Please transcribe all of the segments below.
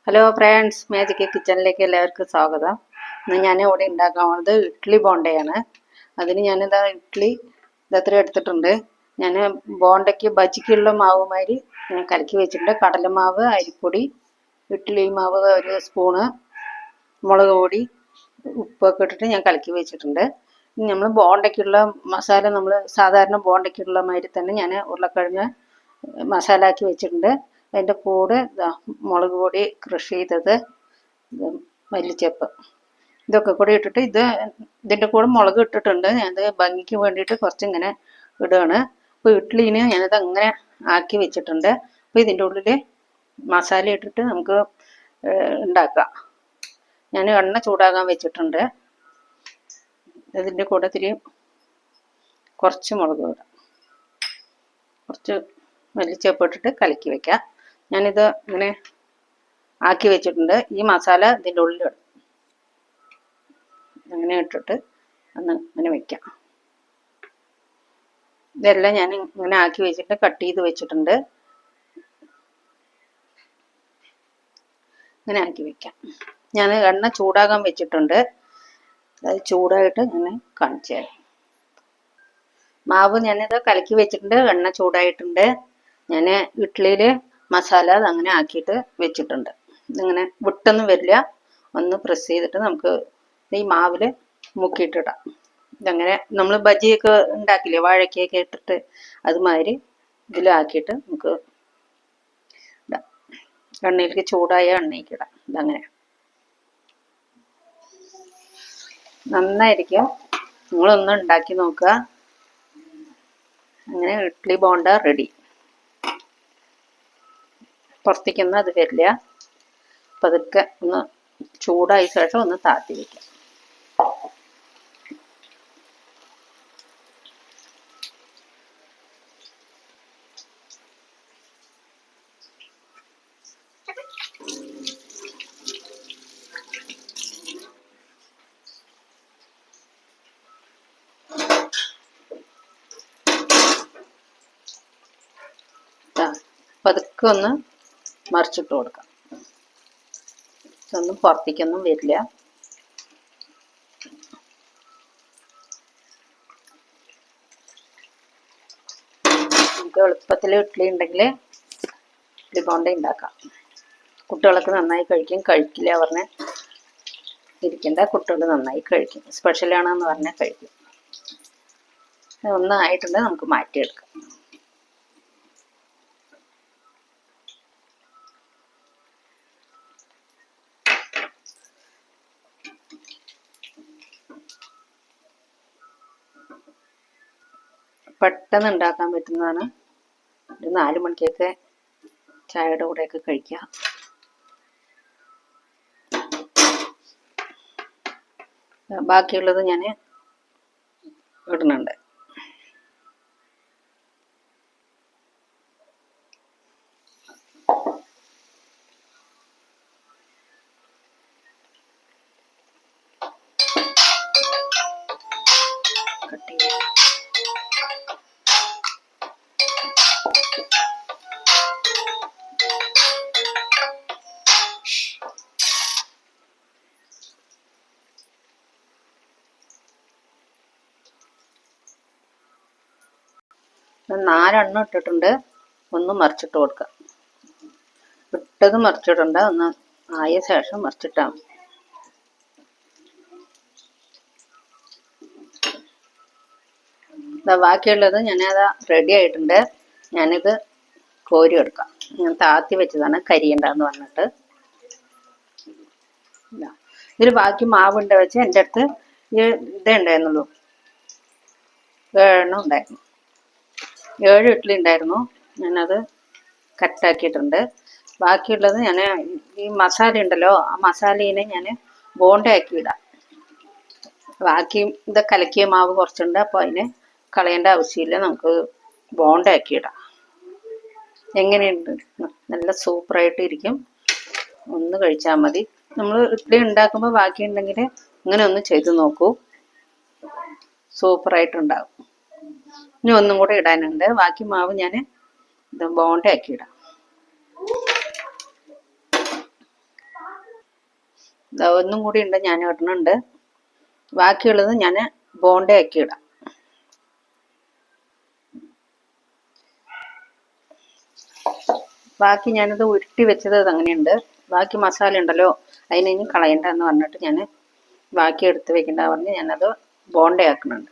Hello friends, magic കിച്ചണിലേക്ക് എല്ലാവർക്കും സ്വാഗതം. ഇന്ന് ഞാൻ ഇവിടെ ഉണ്ടാക്കാൻ പോകുന്നത് ഇഡ്ഡലി ബോണ്ടയാണ്. അതിന് ഞാനിതാ ഇഡ്ഡലി ഇതത്ര എടുത്തിട്ടുണ്ട്. ഞാൻ ബോണ്ടയ്ക്ക് ബജിക്കുള്ള മാവുമാതിരി ഞാൻ കലക്കി വെച്ചിട്ടുണ്ട്. കടലമാവ്, അരിപ്പൊടി, ഇഡ്ഡലി മാവ് ഒരു സ്പൂണ്, മുളക് പൊടി, ഉപ്പൊക്കെ ഇട്ടിട്ട് ഞാൻ കലക്കി വെച്ചിട്ടുണ്ട്. ഇനി നമ്മൾ ബോണ്ടയ്ക്കുള്ള മസാല നമ്മൾ സാധാരണ ബോണ്ടയ്ക്കുള്ള മാതിരി തന്നെ ഞാൻ ഉരുളക്കിഴങ്ങ് മസാല ആക്കി വെച്ചിട്ടുണ്ട്. അതിൻ്റെ കൂടെ മുളക് പൊടി ക്രഷ് ചെയ്തത്, മല്ലിച്ചപ്പ്, ഇതൊക്കെ കൂടി ഇട്ടിട്ട് ഇതിൻ്റെ കൂടെ മുളക് ഇട്ടിട്ടുണ്ട്. ഞാനത് ഭംഗിക്ക് വേണ്ടിയിട്ട് കുറച്ചിങ്ങനെ ഇടുകയാണ്. അപ്പോൾ ഇഡ്ഡലീന് ഞാനത് അങ്ങനെ ആക്കി വെച്ചിട്ടുണ്ട്. അപ്പോൾ ഇതിൻ്റെ ഉള്ളിൽ മസാല ഇട്ടിട്ട് നമുക്ക് ഉണ്ടാക്കാം. ഞാൻ എണ്ണ ചൂടാകാൻ വെച്ചിട്ടുണ്ട്. ഇതിൻ്റെ കൂടെ കുറച്ച് മുളക് ഇടാം, കുറച്ച് മല്ലിച്ചപ്പ് ഇട്ടിട്ട് കലക്കി വെക്കാം. ഞാനിത് ഇങ്ങനെ ആക്കി വെച്ചിട്ടുണ്ട്. ഈ മസാല ഇതിൻ്റെ ഉള്ളിലിടും. അങ്ങനെ ഇട്ടിട്ട് ഇങ്ങനെ വെക്കാം. ഇതെല്ലാം ഞാൻ ഇങ്ങനെ ആക്കി വെച്ചിട്ട് കട്ട് ചെയ്ത് വെച്ചിട്ടുണ്ട്. ഇങ്ങനെ ആക്കി വെക്കാം. ഞാൻ എണ്ണ ചൂടാകാൻ വെച്ചിട്ടുണ്ട്. അത് ചൂടായിട്ട് ഞാൻ കാണിച്ചു തരാം. മാവ് ഞാനിത് കലക്കി വെച്ചിട്ടുണ്ട്. എണ്ണ ചൂടായിട്ടുണ്ട്. ഞാൻ ഇഡ്ഡലിയിൽ മസാല അങ്ങനെ ആക്കിയിട്ട് വെച്ചിട്ടുണ്ട്. ഇതിങ്ങനെ വിട്ടൊന്നും വരില്ല. ഒന്ന് പ്രസ് ചെയ്തിട്ട് നമുക്ക് ഈ മാവിൽ മുക്കിയിട്ടിടാം. ഇതങ്ങനെ നമ്മൾ ബജിയൊക്കെ ഉണ്ടാക്കില്ലേ, വാഴക്കയൊക്കെ ഇട്ടിട്ട് അതുമാതിരി ഇതിലാക്കിയിട്ട് നമുക്ക് ഇടാം. എണ്ണയിലേക്ക് ചൂടായ എണ്ണയ്ക്ക് ഇടാം. ഇതങ്ങനെ നന്നായിരിക്കും. നിങ്ങളൊന്ന് ഉണ്ടാക്കി നോക്കുക. അങ്ങനെ ഇഡ്ഡലി ബോണ്ട റെഡി. പുറത്തേക്കൊന്നും അത് വരില്ല. അപ്പം അതൊക്കെ ഒന്ന് ചൂടായ ശേഷം ഒന്ന് താത്തി വയ്ക്കാം. പതുക്കെ ഒന്ന് മറിച്ചിട്ട് കൊടുക്കാം. ഇതൊന്നും പുറത്തേക്കൊന്നും വരില്ല. നമുക്ക് എളുപ്പത്തിൽ ഇഡ്ഡലി ഉണ്ടെങ്കിൽ ഇഡ്ഡലി ബോണ്ട ഉണ്ടാക്കാം. കുട്ടികളൊക്കെ നന്നായി കഴിക്കും. കഴിക്കില്ല പറഞ്ഞാൽ ഇരിക്കേണ്ട, കുട്ടികൾ നന്നായി കഴിക്കും. സ്പെഷ്യലാണെന്ന് പറഞ്ഞാൽ കഴിക്കും. ഒന്നായിട്ടുണ്ട്, നമുക്ക് മാറ്റിയെടുക്കാം. പെട്ടെന്ന് ഉണ്ടാക്കാൻ പറ്റുന്നതാണ്. ഒരു 4 മണിക്കൊക്കെ ചായയുടെ കൂടെയൊക്കെ കഴിക്കാം. ബാക്കിയുള്ളത് ഞാൻ ഇടുന്നുണ്ട്. കട്ടി നാലെണ്ണം ഇട്ടിട്ടുണ്ട്. ഒന്ന് മറിച്ചിട്ട് കൊടുക്കാം. ഇട്ടത് മറിച്ചിടണ്ട, ഒന്ന് ആയ ശേഷം മറിച്ചിട്ടാൽ മതി. ബാക്കിയുള്ളത് ഞാനത് റെഡി ആയിട്ടുണ്ട്. ഞാനിത് കോരി എടുക്കാം. ഞാൻ താത്തി വെച്ചതാണ്, കരിയണ്ടെന്ന് പറഞ്ഞിട്ട്. ഇതിൽ ബാക്കി മാവുണ്ട വെച്ച് എൻ്റെ അടുത്ത് ഇതേ ഉണ്ടായിരുന്നുള്ളൂ. 7 ഉണ്ടായിരുന്നു. 7 ഇഡ്ഡലി ഉണ്ടായിരുന്നു. ഞാനത് കട്ടാക്കിയിട്ടുണ്ട്. ബാക്കിയുള്ളത് ഞാൻ ഈ മസാല ഉണ്ടല്ലോ, ആ മസാലയിനെ ഞാൻ ബോണ്ടയാക്കി ഇടാം. ബാക്കി ഇത് കലക്കിയ മാവ് കുറച്ചുണ്ട്. അപ്പോൾ അതിന് കളയേണ്ട ആവശ്യമില്ല. നമുക്ക് ബോണ്ടയാക്കി ഇടാം. എങ്ങനെയുണ്ട്? നല്ല സൂപ്പറായിട്ട് ഇരിക്കും. ഒന്ന് കഴിച്ചാൽ മതി. നമ്മൾ ഇഡ്ഡലി ഉണ്ടാക്കുമ്പോൾ ബാക്കിയുണ്ടെങ്കിൽ ഇങ്ങനെ ഒന്ന് ചെയ്ത് നോക്കൂ. സൂപ്പറായിട്ടുണ്ടാകും. ഇനി ഒന്നും കൂടെ ഇടാനുണ്ട്. ബാക്കി മാവ് ഞാൻ ഇത് ബോണ്ടയാക്കി ഇടാം. ഇതാ ഒന്നും കൂടി ഉണ്ട്, ഞാൻ ഇടുന്നുണ്ട്. ബാക്കിയുള്ളത് ഞാൻ ബോണ്ടയാക്കി ഇടാം. ബാക്കി ഞാനത് ഉരുട്ടി വെച്ചത് അങ്ങനെയുണ്ട്. ബാക്കി മസാല ഉണ്ടല്ലോ, അതിനി കളയണ്ട എന്ന് പറഞ്ഞിട്ട് ഞാൻ ബാക്കി എടുത്ത് വെക്കണ്ട പറഞ്ഞ് ഞാനത് ബോണ്ടയാക്കുന്നുണ്ട്.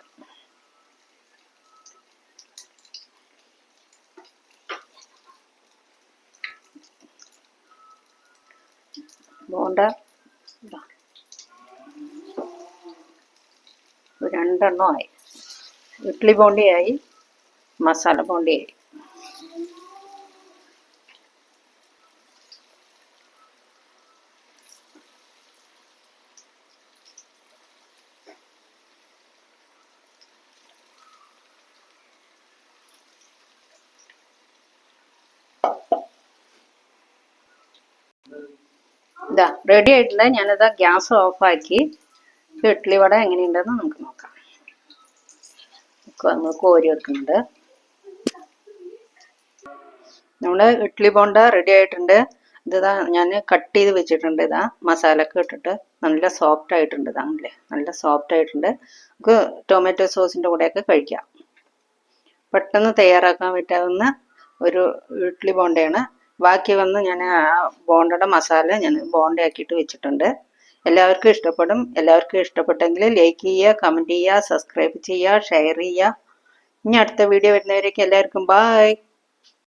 ബോണ്ട രണ്ടെണ്ണമായി. ഇഡ്ഡലി ബോണ്ടിയായി, മസാല ബോണ്ടിയായി. ഇതാ റെഡി ആയിട്ടുണ്ട്. ഞാനിതാ ഗ്യാസ് ഓഫാക്കി. ഇഡ്ഡലി വട എങ്ങനെയുണ്ടെന്ന് നമുക്ക് നോക്കാം. ഒന്ന് കോരി വെക്കുന്നുണ്ട്. നമ്മുടെ ഇഡ്ഡലി ബോണ്ട റെഡി ആയിട്ടുണ്ട്. ഇതാ ഞാൻ കട്ട് ചെയ്ത് വെച്ചിട്ടുണ്ട്. ഇതാ മസാലയൊക്കെ ഇട്ടിട്ട് നല്ല സോഫ്റ്റ് ആയിട്ടുണ്ട്. ഇതാണല്ലേ, നല്ല സോഫ്റ്റ് ആയിട്ടുണ്ട്. നമുക്ക് ടൊമാറ്റോ സോസിൻ്റെ കൂടെയൊക്കെ കഴിക്കാം. പെട്ടെന്ന് തയ്യാറാക്കാൻ പറ്റാവുന്ന ഒരു ഇഡ്ഡലി ബോണ്ടയാണ്. ബാക്കി വന്ന് ഞാൻ ആ ബോണ്ടയുടെ മസാല ഞാൻ ബോണ്ടയാക്കിയിട്ട് വെച്ചിട്ടുണ്ട്. എല്ലാവർക്കും ഇഷ്ടപ്പെടും. എല്ലാവർക്കും ഇഷ്ടപ്പെട്ടെങ്കിൽ ലൈക്ക് ചെയ്യുക, കമൻറ്റ് ചെയ്യുക, സബ്സ്ക്രൈബ് ചെയ്യുക, ഷെയർ ചെയ്യുക. ഇനി അടുത്ത വീഡിയോ വരുന്നവരേക്ക് എല്ലാവർക്കും ബായ്.